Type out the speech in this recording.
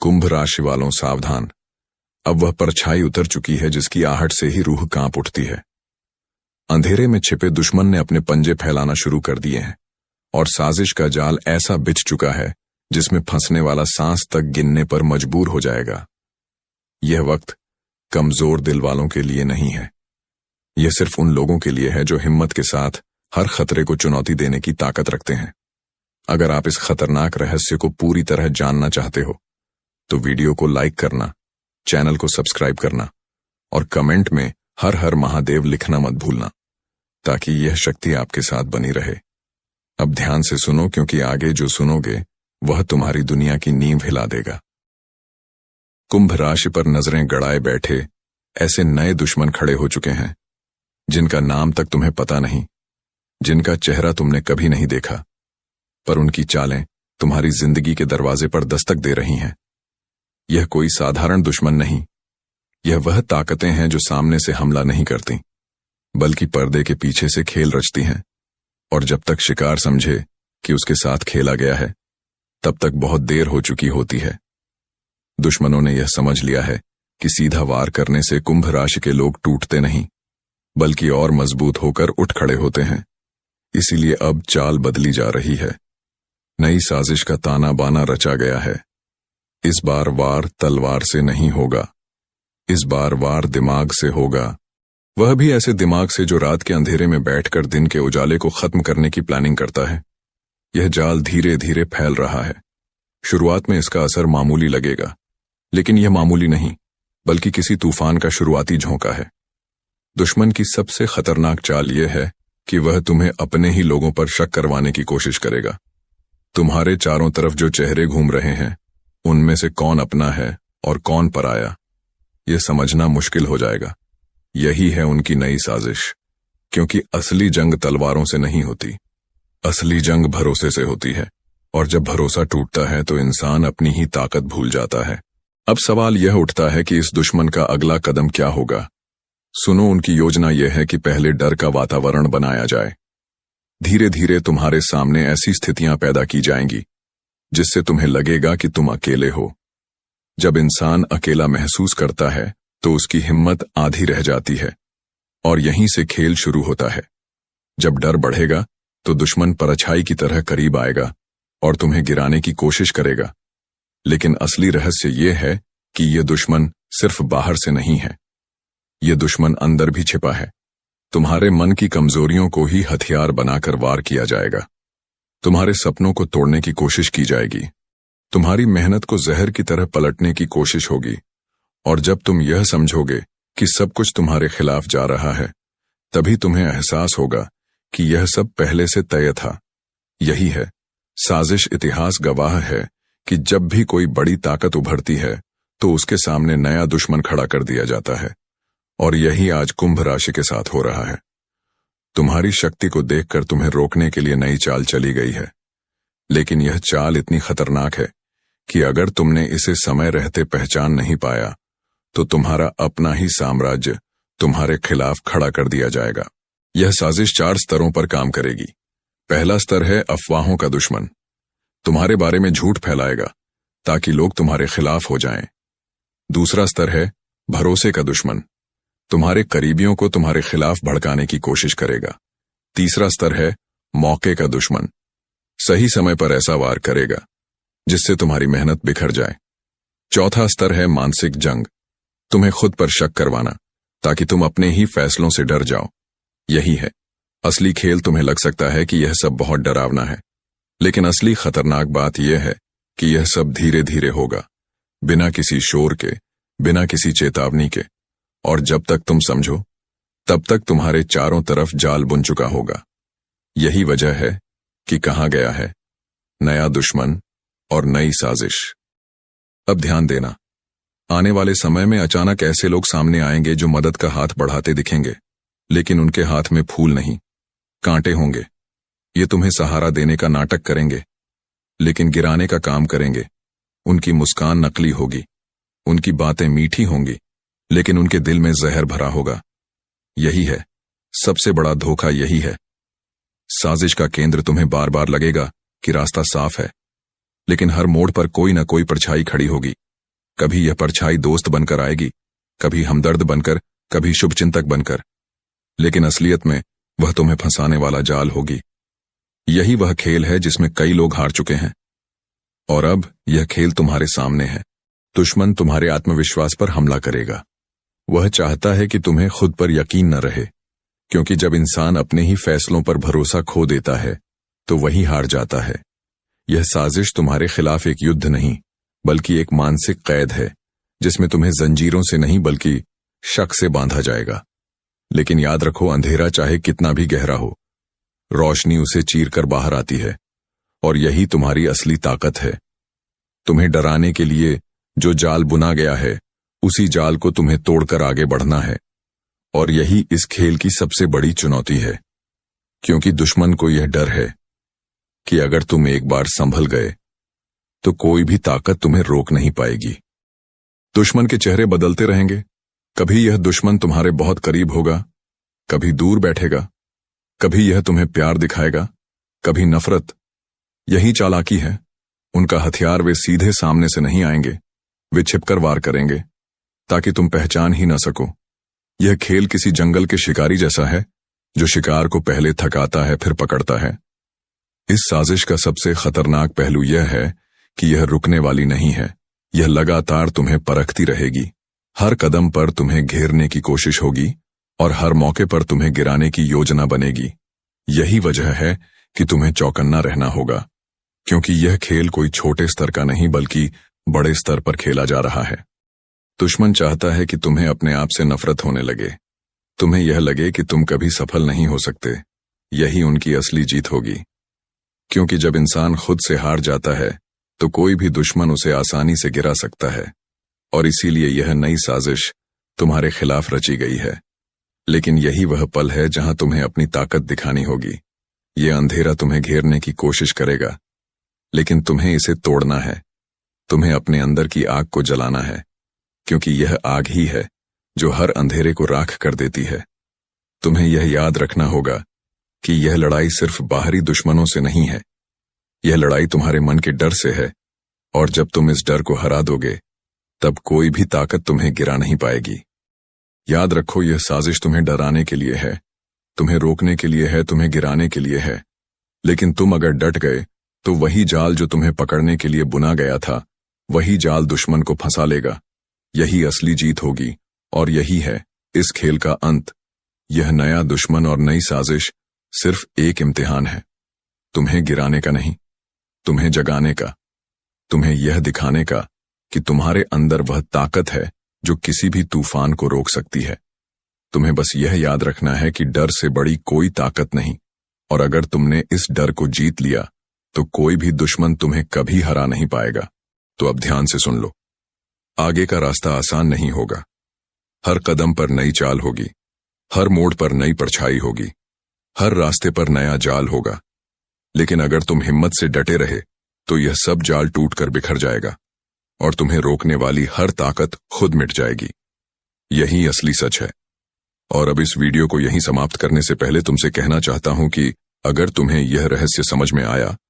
कुंभ राशि वालों सावधान। अब वह परछाई उतर चुकी है जिसकी आहट से ही रूह कांप उठती है। अंधेरे में छिपे दुश्मन ने अपने पंजे फैलाना शुरू कर दिए हैं और साजिश का जाल ऐसा बिछ चुका है जिसमें फंसने वाला सांस तक गिनने पर मजबूर हो जाएगा। यह वक्त कमजोर दिल वालों के लिए नहीं है। यह सिर्फ उन लोगों के लिए है जो हिम्मत के साथ हर खतरे को चुनौती देने की ताकत रखते हैं। अगर आप इस खतरनाक रहस्य को पूरी तरह जानना चाहते हो तो वीडियो को लाइक करना, चैनल को सब्सक्राइब करना और कमेंट में हर हर महादेव लिखना मत भूलना, ताकि यह शक्ति आपके साथ बनी रहे। अब ध्यान से सुनो, क्योंकि आगे जो सुनोगे वह तुम्हारी दुनिया की नींव हिला देगा। कुंभ राशि पर नजरें गड़ाए बैठे ऐसे नए दुश्मन खड़े हो चुके हैं जिनका नाम तक तुम्हें पता नहीं, जिनका चेहरा तुमने कभी नहीं देखा, पर उनकी चालें तुम्हारी जिंदगी के दरवाजे पर दस्तक दे रही हैं। यह कोई साधारण दुश्मन नहीं, यह वह ताकतें हैं जो सामने से हमला नहीं करती, बल्कि पर्दे के पीछे से खेल रचती हैं। और जब तक शिकार समझे कि उसके साथ खेला गया है, तब तक बहुत देर हो चुकी होती है। दुश्मनों ने यह समझ लिया है कि सीधा वार करने से कुंभ राशि के लोग टूटते नहीं, बल्कि और मजबूत होकर उठ खड़े होते हैं। इसीलिए अब चाल बदली जा रही है। नई साजिश का ताना बाना रचा गया है। इस बार वार तलवार से नहीं होगा, इस बार वार दिमाग से होगा। वह भी ऐसे दिमाग से जो रात के अंधेरे में बैठकर दिन के उजाले को खत्म करने की प्लानिंग करता है। यह जाल धीरे धीरे फैल रहा है। शुरुआत में इसका असर मामूली लगेगा, लेकिन यह मामूली नहीं, बल्कि किसी तूफान का शुरुआती झोंका है। दुश्मन की सबसे खतरनाक चाल यह है कि वह तुम्हें अपने ही लोगों पर शक करवाने की कोशिश करेगा। तुम्हारे चारों तरफ जो चेहरे घूम रहे हैं, उनमें से कौन अपना है और कौन पराया, यह समझना मुश्किल हो जाएगा। यही है उनकी नई साजिश, क्योंकि असली जंग तलवारों से नहीं होती, असली जंग भरोसे से होती है। और जब भरोसा टूटता है तो इंसान अपनी ही ताकत भूल जाता है। अब सवाल यह उठता है कि इस दुश्मन का अगला कदम क्या होगा। सुनो, उनकी योजना यह है कि पहले डर का वातावरण बनाया जाए। धीरे धीरे तुम्हारे सामने ऐसी स्थितियां पैदा की जाएंगी जिससे तुम्हें लगेगा कि तुम अकेले हो। जब इंसान अकेला महसूस करता है तो उसकी हिम्मत आधी रह जाती है और यहीं से खेल शुरू होता है। जब डर बढ़ेगा तो दुश्मन परछाई की तरह करीब आएगा और तुम्हें गिराने की कोशिश करेगा। लेकिन असली रहस्य यह है कि यह दुश्मन सिर्फ बाहर से नहीं है, यह दुश्मन अंदर भी छिपा है। तुम्हारे मन की कमजोरियों को ही हथियार बनाकर वार किया जाएगा। तुम्हारे सपनों को तोड़ने की कोशिश की जाएगी, तुम्हारी मेहनत को जहर की तरह पलटने की कोशिश होगी। और जब तुम यह समझोगे कि सब कुछ तुम्हारे खिलाफ जा रहा है, तभी तुम्हें एहसास होगा कि यह सब पहले से तय था। यही है साजिश। इतिहास गवाह है कि जब भी कोई बड़ी ताकत उभरती है तो उसके सामने नया दुश्मन खड़ा कर दिया जाता है। और यही आज कुंभ राशि के साथ हो रहा है। तुम्हारी शक्ति को देखकर तुम्हें रोकने के लिए नई चाल चली गई है, लेकिन यह चाल इतनी खतरनाक है कि अगर तुमने इसे समय रहते पहचान नहीं पाया तो तुम्हारा अपना ही साम्राज्य तुम्हारे खिलाफ खड़ा कर दिया जाएगा। यह साजिश 4 स्तरों पर काम करेगी। पहला स्तर है अफवाहों का दुश्मन। तुम्हारे बारे में झूठ फैलाएगा ताकि लोग तुम्हारे खिलाफ हो जाएं। दूसरा स्तर है भरोसे का दुश्मन। तुम्हारे करीबियों को तुम्हारे खिलाफ भड़काने की कोशिश करेगा। तीसरा स्तर है मौके का दुश्मन। सही समय पर ऐसा वार करेगा जिससे तुम्हारी मेहनत बिखर जाए। चौथा स्तर है मानसिक जंग। तुम्हें खुद पर शक करवाना ताकि तुम अपने ही फैसलों से डर जाओ। यही है असली खेल। तुम्हें लग सकता है कि यह सब बहुत डरावना है, लेकिन असली खतरनाक बात यह है कि यह सब धीरे धीरे होगा, बिना किसी शोर के, बिना किसी चेतावनी के। और जब तक तुम समझो, तब तक तुम्हारे चारों तरफ जाल बुन चुका होगा। यही वजह है कि कहा गया है नया दुश्मन और नई साजिश। अब ध्यान देना, आने वाले समय में अचानक ऐसे लोग सामने आएंगे जो मदद का हाथ बढ़ाते दिखेंगे, लेकिन उनके हाथ में फूल नहीं, कांटे होंगे। ये तुम्हें सहारा देने का नाटक करेंगे, लेकिन गिराने का काम करेंगे। उनकी मुस्कान नकली होगी, उनकी बातें मीठी होंगी, लेकिन उनके दिल में जहर भरा होगा। यही है सबसे बड़ा धोखा। यही है साजिश का केंद्र। तुम्हें बार बार लगेगा कि रास्ता साफ है, लेकिन हर मोड़ पर कोई न कोई परछाई खड़ी होगी कभी यह परछाई दोस्त बनकर आएगी, कभी हमदर्द बनकर, कभी शुभचिंतक बनकर, लेकिन असलियत में वह तुम्हें फंसाने वाला जाल होगी। यही वह खेल है जिसमें कई लोग हार चुके हैं, और अब यह खेल तुम्हारे सामने है। दुश्मन तुम्हारे आत्मविश्वास पर हमला करेगा। वह चाहता है कि तुम्हें खुद पर यकीन न रहे, क्योंकि जब इंसान अपने ही फैसलों पर भरोसा खो देता है तो वही हार जाता है। यह साजिश तुम्हारे खिलाफ एक युद्ध नहीं, बल्कि एक मानसिक कैद है, जिसमें तुम्हें जंजीरों से नहीं बल्कि शक से बांधा जाएगा। लेकिन याद रखो, अंधेरा चाहे कितना भी गहरा हो, रोशनी उसे चीरकर बाहर आती है, और यही तुम्हारी असली ताकत है। तुम्हें डराने के लिए जो जाल बुना गया है, उसी जाल को तुम्हें तोड़कर आगे बढ़ना है, और यही इस खेल की सबसे बड़ी चुनौती है। क्योंकि दुश्मन को यह डर है कि अगर तुम एक बार संभल गए तो कोई भी ताकत तुम्हें रोक नहीं पाएगी। दुश्मन के चेहरे बदलते रहेंगे। कभी यह दुश्मन तुम्हारे बहुत करीब होगा, कभी दूर बैठेगा, कभी यह तुम्हें प्यार दिखाएगा, कभी नफरत। यही चालाकी है। उनका हथियार वे सीधे सामने से नहीं आएंगे, वे छिपकर वार करेंगे ताकि तुम पहचान ही न सको। यह खेल किसी जंगल के शिकारी जैसा है, जो शिकार को पहले थकाता है फिर पकड़ता है। इस साजिश का सबसे खतरनाक पहलू यह है कि यह रुकने वाली नहीं है। यह लगातार तुम्हें परखती रहेगी। हर कदम पर तुम्हें घेरने की कोशिश होगी और हर मौके पर तुम्हें गिराने की योजना बनेगी। यही वजह है कि तुम्हें चौकन्ना रहना होगा, क्योंकि यह खेल कोई छोटे स्तर का नहीं बल्कि बड़े स्तर पर खेला जा रहा है। दुश्मन चाहता है कि तुम्हें अपने आप से नफरत होने लगे, तुम्हें यह लगे कि तुम कभी सफल नहीं हो सकते। यही उनकी असली जीत होगी, क्योंकि जब इंसान खुद से हार जाता है तो कोई भी दुश्मन उसे आसानी से गिरा सकता है, और इसीलिए यह नई साजिश तुम्हारे खिलाफ रची गई है। लेकिन यही वह पल है जहां तुम्हें अपनी ताकत दिखानी होगी। यह अंधेरा तुम्हें घेरने की कोशिश करेगा, लेकिन तुम्हें इसे तोड़ना है। तुम्हें अपने अंदर की आग को जलाना है, क्योंकि यह आग ही है जो हर अंधेरे को राख कर देती है। तुम्हें यह याद रखना होगा कि यह लड़ाई सिर्फ बाहरी दुश्मनों से नहीं है, यह लड़ाई तुम्हारे मन के डर से है, और जब तुम इस डर को हरा दोगे तब कोई भी ताकत तुम्हें गिरा नहीं पाएगी। याद रखो, यह साजिश तुम्हें डराने के लिए है, तुम्हें रोकने के लिए है, तुम्हें गिराने के लिए है। लेकिन तुम अगर डट गए तो वही जाल जो तुम्हें पकड़ने के लिए बुना गया था, वही जाल दुश्मन को फंसा लेगा। यही असली जीत होगी, और यही है इस खेल का अंत। यह नया दुश्मन और नई साजिश सिर्फ एक इम्तिहान है, तुम्हें गिराने का नहीं, तुम्हें जगाने का, तुम्हें यह दिखाने का कि तुम्हारे अंदर वह ताकत है जो किसी भी तूफान को रोक सकती है। तुम्हें बस यह याद रखना है कि डर से बड़ी कोई ताकत नहीं, और अगर तुमने इस डर को जीत लिया तो कोई भी दुश्मन तुम्हें कभी हरा नहीं पाएगा। तो अब ध्यान से सुन लो, आगे का रास्ता आसान नहीं होगा। हर कदम पर नई चाल होगी, हर मोड़ पर नई परछाई होगी, हर रास्ते पर नया जाल होगा। लेकिन अगर तुम हिम्मत से डटे रहे तो यह सब जाल टूटकर बिखर जाएगा, और तुम्हें रोकने वाली हर ताकत खुद मिट जाएगी। यही असली सच है। और अब इस वीडियो को यहीं समाप्त करने से पहले तुमसे कहना चाहता हूं कि अगर तुम्हें यह रहस्य समझ में आया